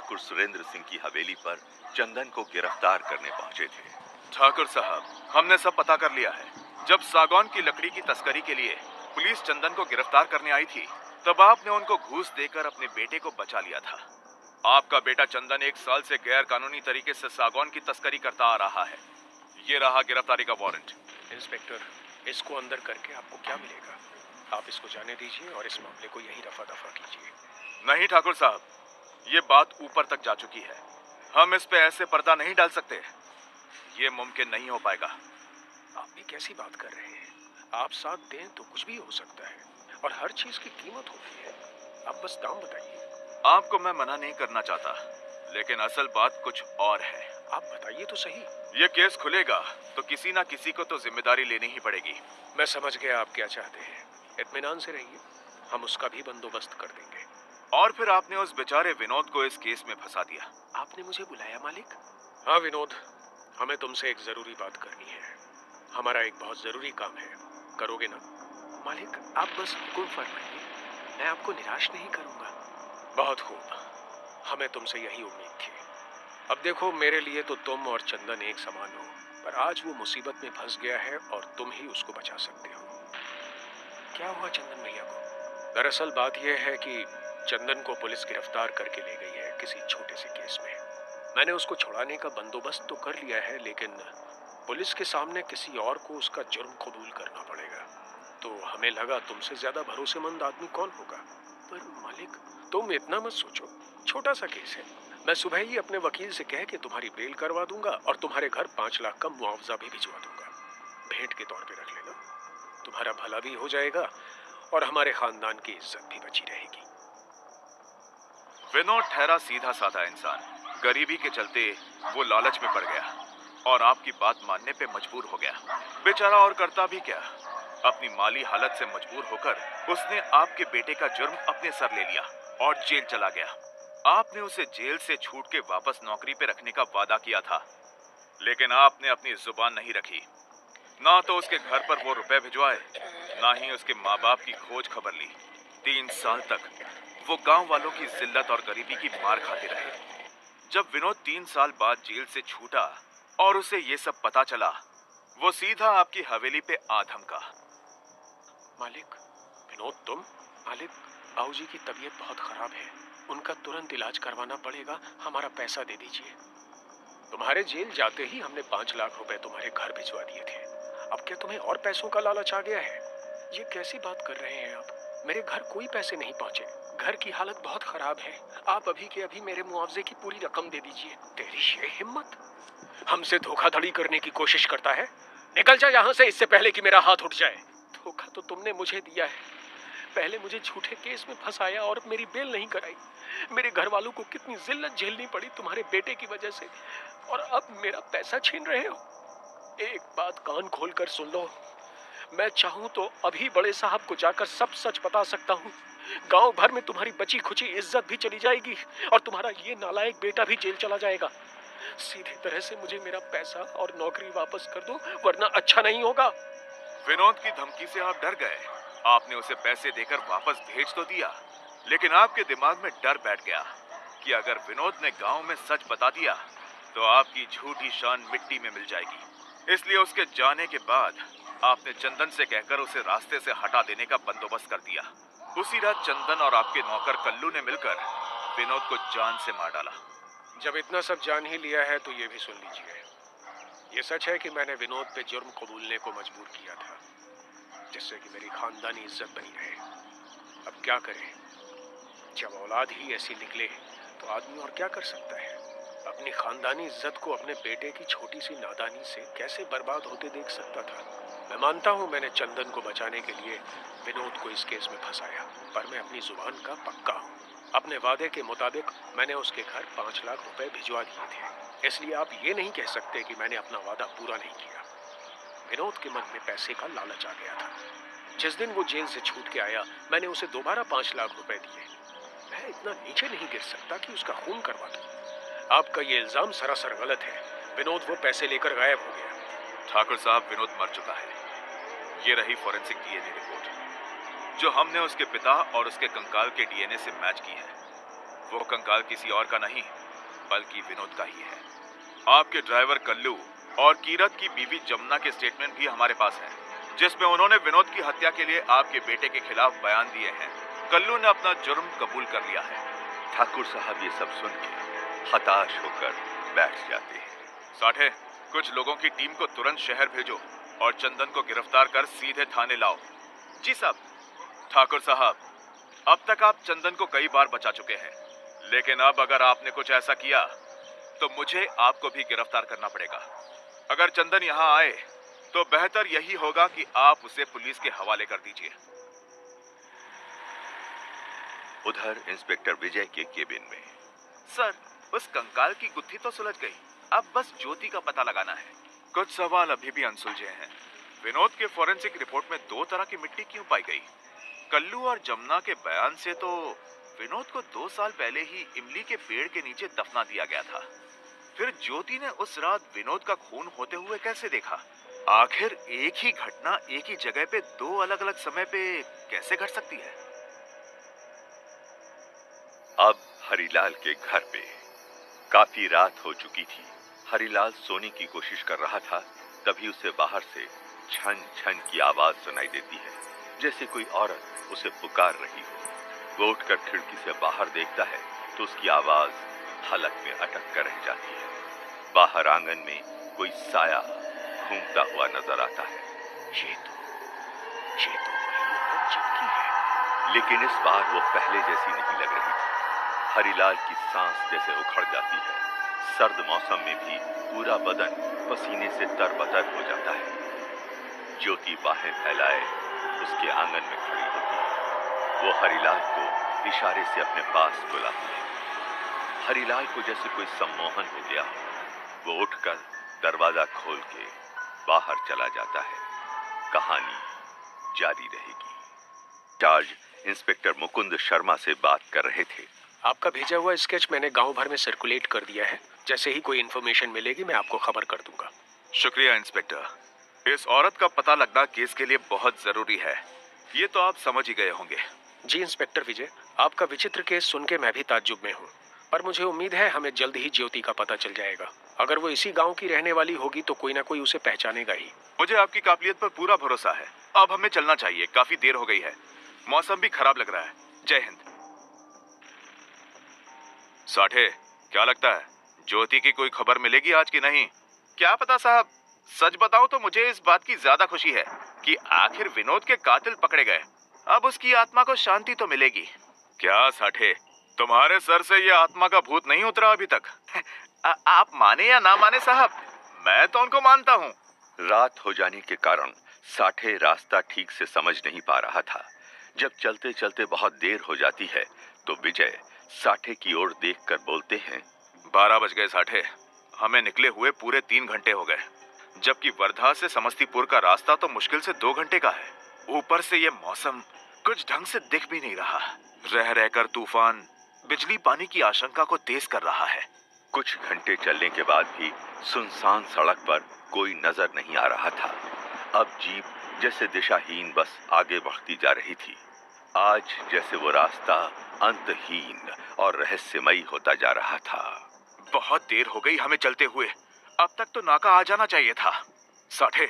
ठाकुर सुरेंद्र सिंह की हवेली पर चंदन को गिरफ्तार करने पहुंचे थे। ठाकुर साहब, हमने सब पता कर लिया है। जब सागौन की लकड़ी की तस्करी के लिए पुलिस चंदन को गिरफ्तार करने आई थी, तब आपने उनको घूस देकर अपने बेटे को बचा लिया था। आपका बेटा चंदन 1 साल से गैर कानूनी तरीके से सागौन की तस्करी करता आ रहा है। ये रहा गिरफ्तारी का वारंट। इंस्पेक्टर, इसको अंदर करके आपको क्या मिलेगा? आप इसको जाने दीजिए और इस मामले को यहीं रफा दफा कीजिए। नहीं ठाकुर साहब, ये बात ऊपर तक जा चुकी है। हम इस पे ऐसे पर्दा नहीं डाल सकते। ये मुमकिन नहीं हो पाएगा। आप भी कैसी बात कर रहे हैं? आप साथ दें तो कुछ भी हो सकता है और हर चीज की कीमत होती है। आप बस दाम बताइए। आपको मैं मना नहीं करना चाहता, लेकिन असल बात कुछ और है। आप बताइए तो सही। ये केस खुलेगा तो किसी ना किसी को तो जिम्मेदारी लेनी ही पड़ेगी। मैं समझ गया आप क्या चाहते हैं। इत्मीनान से रहिए, हम उसका भी बंदोबस्त कर देंगे। और फिर आपने उस बेचारे विनोद को इस केस में फंसा दिया। आपने मुझे बुलाया मालिक? हाँ विनोद, हमें तुमसे एक जरूरी बात करनी है। हमारा एक बहुत जरूरी काम है, करोगे ना? मालिक, आप बस हुक्म फरमाइए, मैं आपको निराश नहीं करूंगा। बहुत खूब, हमें तुमसे यही उम्मीद थी। अब देखो, मेरे लिए तो तुम और चंदन एक समान हो, पर आज वो मुसीबत में फंस गया है और तुम ही उसको बचा सकते हो। क्या हुआ चंदन भैया को? दरअसल बात यह है कि चंदन को पुलिस गिरफ्तार करके ले गई है किसी छोटे से केस में। मैंने उसको छुड़ाने का बंदोबस्त तो कर लिया है, लेकिन पुलिस के सामने किसी और को उसका जुर्म कबूल करना पड़ेगा। तो हमें लगा तुमसे ज्यादा भरोसेमंद आदमी कौन होगा। पर मालिक, तुम इतना मत सोचो, छोटा सा केस है। मैं सुबह ही अपने वकील से कह के तुम्हारी बेल करवा दूंगा और तुम्हारे घर 5 लाख का मुआवजा भी भिजवा दूंगा। भेंट के तौर पे रख लेना, तुम्हारा भला भी हो जाएगा और हमारे खानदान की इज्जत भी बची रहेगी। विनोद ठहरा सीधा साधा इंसान। गरीबी के चलते वो लालच में पड़ गया और आपकी बात मानने पे मजबूर हो गया। बेचारा और करता भी क्या, अपनी माली हालत से मजबूर होकर उसने आपके बेटे का जुर्म अपने सर ले लिया और जेल चला गया। आपने उसे जेल से छूट के वापस नौकरी पे रखने का वादा किया था, लेकिन आपने अपनी जुबान नहीं रखी। ना तो उसके घर पर वो रुपए भिजवाए, ना ही उसके माँ बाप की खोज खबर ली। 3 साल तक वो गांव वालों की जिल्लत और गरीबी की मार खाते रहे। जब विनोद 3 साल बाद जेल से छूटा और उसे ये सब पता चला, वो सीधा आपकी हवेली पे आ धमका। मालिक, विनोद तुम? मालिक, बाबूजी की तबीयत बहुत खराब है, उनका तुरंत इलाज करवाना पड़ेगा, हमारा पैसा दे दीजिए। तुम्हारे जेल जाते ही हमने 5 लाख रुपए तुम्हारे घर भिजवा दिए थे। अब क्या तुम्हें और पैसों का लालच आ गया है? ये कैसी बात कर रहे हैं आप? मेरे घर कोई पैसे नहीं पहुंचे, घर की हालत बहुत खराब है। आप अभी के अभी मेरे मुआवजे की पूरी रकम दे दीजिए। तेरी ये हिम्मत, हमसे धोखाधड़ी करने की कोशिश करता है? निकल जा यहाँ से, इससे पहले कि मेरा हाथ उठ जाए। धोखा तो तुमने मुझे दिया है। पहले मुझे झूठे केस में फंसाया और मेरी बेल नहीं कराई। मेरे घर वालों को कितनी जिल्लत झेलनी पड़ी तुम्हारे बेटे की वजह से, और अब मेरा पैसा छीन रहे हो। एक बात कान खोलकर सुन लो, मैं चाहूं तो अभी बड़े साहब को जाकर सब सच बता सकता हूँ। गांव भर में तुम्हारी बची खुची इज्जत भी चली जाएगी और तुम्हारा ये नालायक बेटा भी जेल चला जाएगा। सीधी तरह से मुझे मेरा पैसा और नौकरी वापस कर दो, वरना अच्छा नहीं होगा। विनोद की धमकी से आप डर गए। आपने उसे पैसे देकर वापस भेज तो दिया, लेकिन आपके दिमाग में डर बैठ गया कि अगर विनोद ने गांव में सच बता दिया तो आपकी झूठी शान मिट्टी में मिल जाएगी। इसलिए उसके जाने के बाद आपने चंदन से कहकर उसे रास्ते से हटा देने का बंदोबस्त कर दिया। उसी रात चंदन और आपके नौकर कल्लू ने मिलकर विनोद को जान से मार डाला। जब इतना सब जान ही लिया है तो ये भी सुन लीजिए। ये सच है कि मैंने विनोद पे जुर्म कबूलने को मजबूर किया था, जिससे कि मेरी खानदानी इज्जत बनी रहे। अब क्या करें, जब औलाद ही ऐसी निकले तो आदमी और क्या कर सकता है। अपनी खानदानी इज्जत को अपने बेटे की छोटी सी नादानी से कैसे बर्बाद होते देख सकता था। मैं मानता हूँ मैंने चंदन को बचाने के लिए विनोद को इस केस में फंसाया, पर मैं अपनी जुबान का पक्का हूँ। अपने वादे के मुताबिक मैंने उसके घर 5 लाख रुपए भिजवा दिए थे, इसलिए आप ये नहीं कह सकते कि मैंने अपना वादा पूरा नहीं किया। विनोद के मन में पैसे का लालच आ गया था। जिस दिन वो जेल से छूट के आया, मैंने उसे दोबारा 5 लाख रुपए दिए। मैं इतना नीचे नहीं गिर सकता कि उसका खून करवा दूं। आपका ये इल्जाम सरासर गलत है। विनोद वो पैसे लेकर गायब हो गया। ठाकुर साहब, विनोद मर चुका है। ये रही फॉरेंसिक डीएनए रिपोर्ट, जो हमने उसके पिता और उसके कंकाल के डीएनए से मैच की है। वो कंकाल किसी और का नहीं बल्कि विनोद का ही है। आपके ड्राइवर कल्लू और कीरत की बीवी जमुना के स्टेटमेंट भी हमारे पास हैं, जिसमें उन्होंने विनोद की हत्या के लिए आपके बेटे के खिलाफ बयान दिए हैं। कल्लू ने अपना जुर्म कबूल कर लिया है। ठाकुर साहब ये सब सुन के हताश होकर बैठ जाते हैं। साठे, कुछ लोगों की टीम को तुरंत शहर भेजो और चंदन को गिरफ्तार कर सीधे थाने लाओ। जी साहब। ठाकुर साहब, अब तक आप चंदन को कई बार बचा चुके हैं, लेकिन अब अगर आपने कुछ ऐसा किया तो मुझे आपको भी गिरफ्तार करना पड़ेगा। अगर चंदन यहाँ आए तो बेहतर यही होगा कि आप उसे पुलिस के हवाले कर दीजिए। उधर इंस्पेक्टर विजय के केबिन में। सर, उस कंकाल की गुत्थी तो सुलझ गई, अब बस ज्योति का पता लगाना है। कुछ सवाल अभी भी अनसुलझे हैं। विनोद के फोरेंसिक रिपोर्ट में 2 तरह की मिट्टी क्यों पाई गई? कल्लू और जमुना के बयान से तो विनोद को 2 साल पहले ही इमली के पेड़ के नीचे दफना दिया गया था। फिर ज्योति ने उस रात विनोद का खून होते हुए कैसे देखा? आखिर एक ही घटना एक ही जगह पे 2 अलग-अलग समय पे कैसे घट सकती है? अब हरिलाल के घर पे काफी रात हो चुकी थी। हरिलाल सोने की कोशिश कर रहा था, तभी उसे बाहर से छन छन की आवाज सुनाई देती है, जैसे कोई औरत उसे पुकार रही हो। वो उठकर खिड़की से बाहर देखता है तो उसकी आवाज हलक में अटक कर रह जाती है। बाहर आंगन में कोई साया घूमता हुआ नजर आता है। ये तो वही औरत जिनकी है। लेकिन इस बार वो पहले जैसी नहीं लग रही थी। हरिलाल की सांस जैसे उखड़ जाती है। सर्द मौसम में भी पूरा बदन पसीने से तरबतर हो जाता है। ज्योति बाहें फैलाए उसके आंगन में खड़ी होती है। वो हरिलाल को इशारे से अपने पास बुलाती है। हरिलाल को जैसे कोई सम्मोहन हो गया हो। वो उठकर दरवाजा खोल के बाहर चला जाता है। कहानी जारी रहेगी। चार्ज इंस्पेक्टर मुकुंद शर्मा से बात कर रहे थे। आपका भेजा हुआ स्केच मैंने गांव भर में सर्कुलेट कर दिया है। जैसे ही कोई इन्फॉर्मेशन मिलेगी मैं आपको खबर कर दूंगा। शुक्रिया इंस्पेक्टर। इस औरत का पता लगना केस के लिए बहुत जरूरी है। ये तो आप समझ ही गए होंगे। जी इंस्पेक्टर विजय, आपका विचित्र केस सुन के मैं भी ताज्जुब में हूँ, पर मुझे उम्मीद है हमें जल्द ही ज्योति का पता चल जाएगा। अगर वो इसी गांव की रहने वाली होगी तो कोई ना कोई उसे पहचानेगा ही। मुझे आपकी काबिलियत पर पूरा भरोसा है। अब हमें चलना चाहिए, काफी देर हो गई है। मौसम भी खराब लग रहा है। जय हिंद। साठे, क्या लगता है ज्योति की कोई खबर मिलेगी आज की नहीं? क्या पता साहब। सच बताऊं तो मुझे इस बात की ज्यादा खुशी है कि आखिर विनोद के कातिल पकड़े गए। अब उसकी आत्मा को शांति तो मिलेगी। क्या साठे, तुम्हारे सर से ये आत्मा का भूत नहीं उतरा अभी तक? आप माने या ना माने साहब, मैं तो उनको मानता हूँ। रात हो जाने के कारण साठे रास्ता ठीक से समझ नहीं पा रहा था। जब चलते चलते बहुत देर हो जाती है तो विजय साठे की ओर देखकर बोलते हैं, 12 बज गए साठे। हमें निकले हुए पूरे 3 घंटे हो गए, जबकि वर्धा से समस्तीपुर का रास्ता तो मुश्किल से 2 घंटे का है। ऊपर से ये मौसम कुछ ढंग से दिख भी नहीं रहा। रह रहकर तूफान बिजली पानी की आशंका को तेज कर रहा है। कुछ घंटे चलने के बाद भी सुनसान सड़क पर कोई नजर नहीं आ रहा था। अब जीप जैसे दिशाहीन बस आगे बढ़ती जा रही थी। आज जैसे वो रास्ता अंतहीन और रहस्यमयी होता जा रहा था। बहुत देर हो गई हमें चलते हुए। अब तक तो नाका आ जाना चाहिए था। साठे,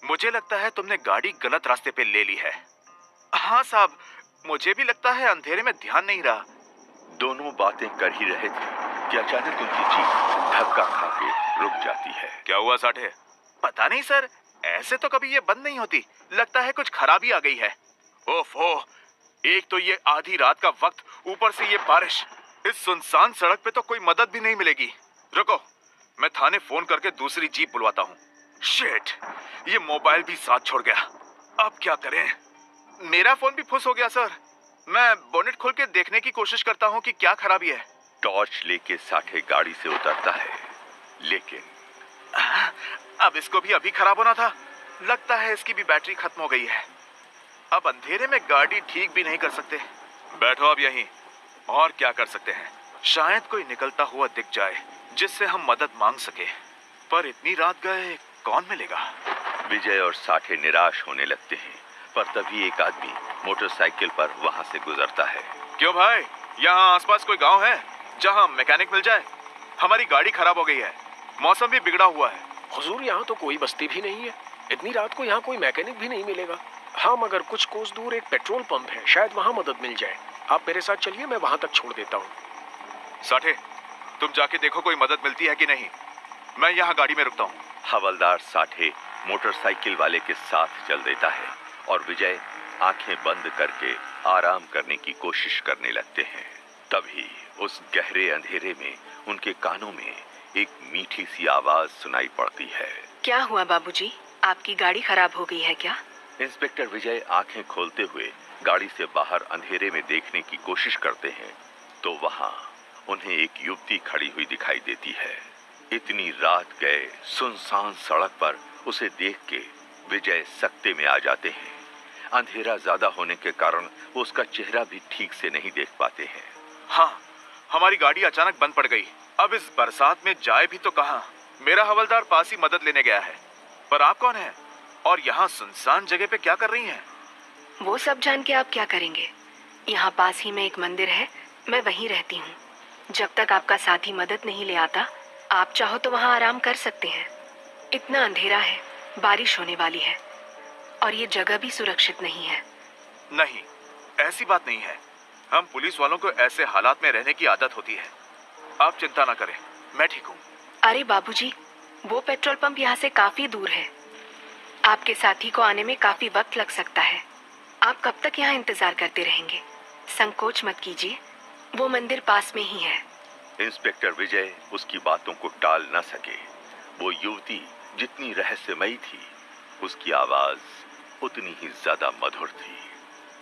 मुझे लगता है तुमने गाड़ी गलत रास्ते पे ले ली है। हाँ साहब, मुझे भी लगता है अंधेरे में ध्यान नहीं रहा। दोनों बातें कर ही रहे थे कि अचानक उनकी जीप धक्का खा के रुक जाती है। क्या हुआ साठे? पता नहीं सर, ऐसे तो कभी ये बंद नहीं होती। लगता है कुछ खराबी आ गई है। ओफो, एक तो ये आधी रात का वक्त, ऊपर से ये बारिश। इस सुनसान सड़क पे तो कोई मदद भी नहीं मिलेगी। रुको, मैं थाने फोन करके दूसरी जीप बुलवाता हूँ। शिट, ये मोबाइल भी साथ छोड़ गया। अब क्या करें? मेरा फोन भी फुस हो गया सर। मैं बोनेट खोल के देखने की कोशिश करता हूँ कि क्या खराबी है। टॉर्च लेके साठे गाड़ी से उतरता है, लेकिन अब इसको भी अभी खराब होना था। लगता है इसकी भी बैटरी खत्म हो गई है। अब अंधेरे में गाड़ी ठीक भी नहीं कर सकते। बैठो अब यहीं, और क्या कर सकते हैं? शायद कोई निकलता हुआ दिख जाए जिससे हम मदद मांग सके, पर इतनी रात गए कौन मिलेगा? विजय और साठे निराश होने लगते हैं, पर तभी एक आदमी मोटरसाइकिल पर वहां से गुजरता है। क्यों भाई, यहाँ आसपास कोई गांव है जहाँ मैकेनिक मिल जाए? हमारी गाड़ी खराब हो गई है, मौसम भी बिगड़ा हुआ है। हुजूर, यहाँ तो कोई बस्ती भी नहीं है। इतनी रात को यहाँ कोई मैकेनिक भी नहीं मिलेगा। हाँ, मगर कुछ कोस दूर एक पेट्रोल पंप है, शायद वहाँ मदद मिल जाए। आप मेरे साथ चलिए, मैं वहाँ तक छोड़ देता हूँ। साठे, तुम जाके देखो कोई मदद मिलती है कि नहीं। मैं यहाँ गाड़ी में रुकता हूँ। हवलदार साठे मोटरसाइकिल वाले के साथ चल देता है और विजय आंखें बंद करके आराम करने की कोशिश करने लगते हैं। तभी उस गहरे अंधेरे में उनके कानों में एक मीठी सी आवाज सुनाई पड़ती है। क्या हुआ बाबूजी, आपकी गाड़ी खराब हो गई है क्या? इंस्पेक्टर विजय आंखें खोलते हुए गाड़ी से बाहर अंधेरे में देखने की कोशिश करते हैं तो वहां उन्हें एक युवती खड़ी हुई दिखाई देती है। इतनी रात गए सुनसान सड़क पर उसे देख के विजय सकते में आ जाते हैं। अंधेरा ज्यादा होने के कारण वो उसका चेहरा भी ठीक से नहीं देख पाते हैं। हाँ, हमारी गाड़ी अचानक बंद पड़ गई। अब इस बरसात में जाए भी तो कहाँ? मेरा हवलदार पास ही मदद लेने गया है, पर आप कौन हैं? और यहाँ सुनसान जगह पे क्या कर रही हैं? वो सब जान के आप क्या करेंगे? यहाँ पास ही में एक मंदिर है, मैं वहीं रहती हूँ। जब तक आपका साथी मदद नहीं ले आता, आप चाहो तो वहाँ आराम कर सकते हैं। इतना अंधेरा है, बारिश होने वाली है और ये जगह भी सुरक्षित नहीं है। नहीं, ऐसी बात नहीं है। हम पुलिस वालों को ऐसे हालात में रहने की आदत होती है। आप चिंता ना करें, मैं ठीक हूँ। अरे बाबूजी, वो पेट्रोल पंप यहाँ से काफी दूर है। आपके साथी को आने में काफी वक्त लग सकता है। आप कब तक यहाँ इंतजार करते रहेंगे? संकोच मत कीजिए, वो मंदिर पास में ही है। इंस्पेक्टर विजय उसकी बातों को टाल न सके। वो युवती जितनी रहस्यमयी थी, उसकी आवाज उतनी ही ज्यादा मधुर थी।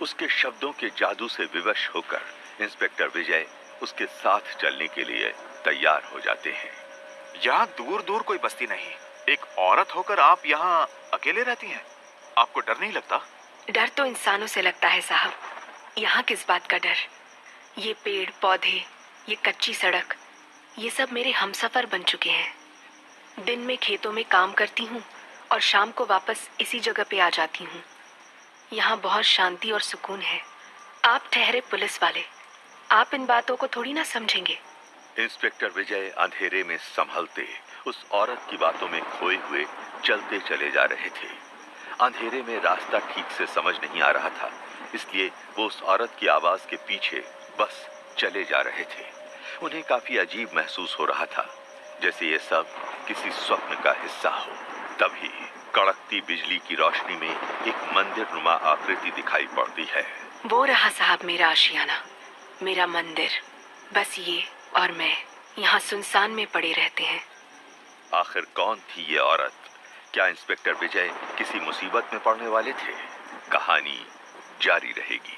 उसके शब्दों के जादू से विवश होकर इंस्पेक्टर विजय उसके साथ चलने के लिए तैयार हो जाते हैं। यहाँ दूर दूर कोई बस्ती नहीं। एक औरत होकर आप यहाँ अकेले रहती हैं। आपको डर नहीं लगता? डर तो इंसानों से लगता है साहब, यहाँ किस बात का डर? ये पेड़ पौधे, ये कच्ची सड़क, ये सब मेरे हमसफर बन चुके हैं। दिन में खेतों में काम करती हूँ और शाम को वापस इसी जगह पे आ जाती हूँ। यहाँ बहुत शांति और सुकून है। आप ठहरे पुलिस वाले, आप इन बातों को थोड़ी ना समझेंगे। इंस्पेक्टर विजय अंधेरे में संभलते उस औरत की बातों में खोए हुए चलते चले जा रहे थे। अंधेरे में रास्ता ठीक से समझ नहीं आ रहा था, इसलिए वो उस औरत की आवाज के पीछे बस चले जा रहे थे। उन्हें काफी अजीब महसूस हो रहा था, जैसे ये सब किसी स्वप्न का हिस्सा हो। तभी कड़कती बिजली की रोशनी में एक मंदिर नुमा आकृति दिखाई पड़ती है। वो रहा साहब मेरा आशियाना, मेरा मंदिर। बस ये और मैं यहाँ सुनसान में पड़े रहते हैं। आखिर कौन थी ये औरत? क्या इंस्पेक्टर विजय किसी मुसीबत में पड़ने वाले थे? कहानी जारी रहेगी।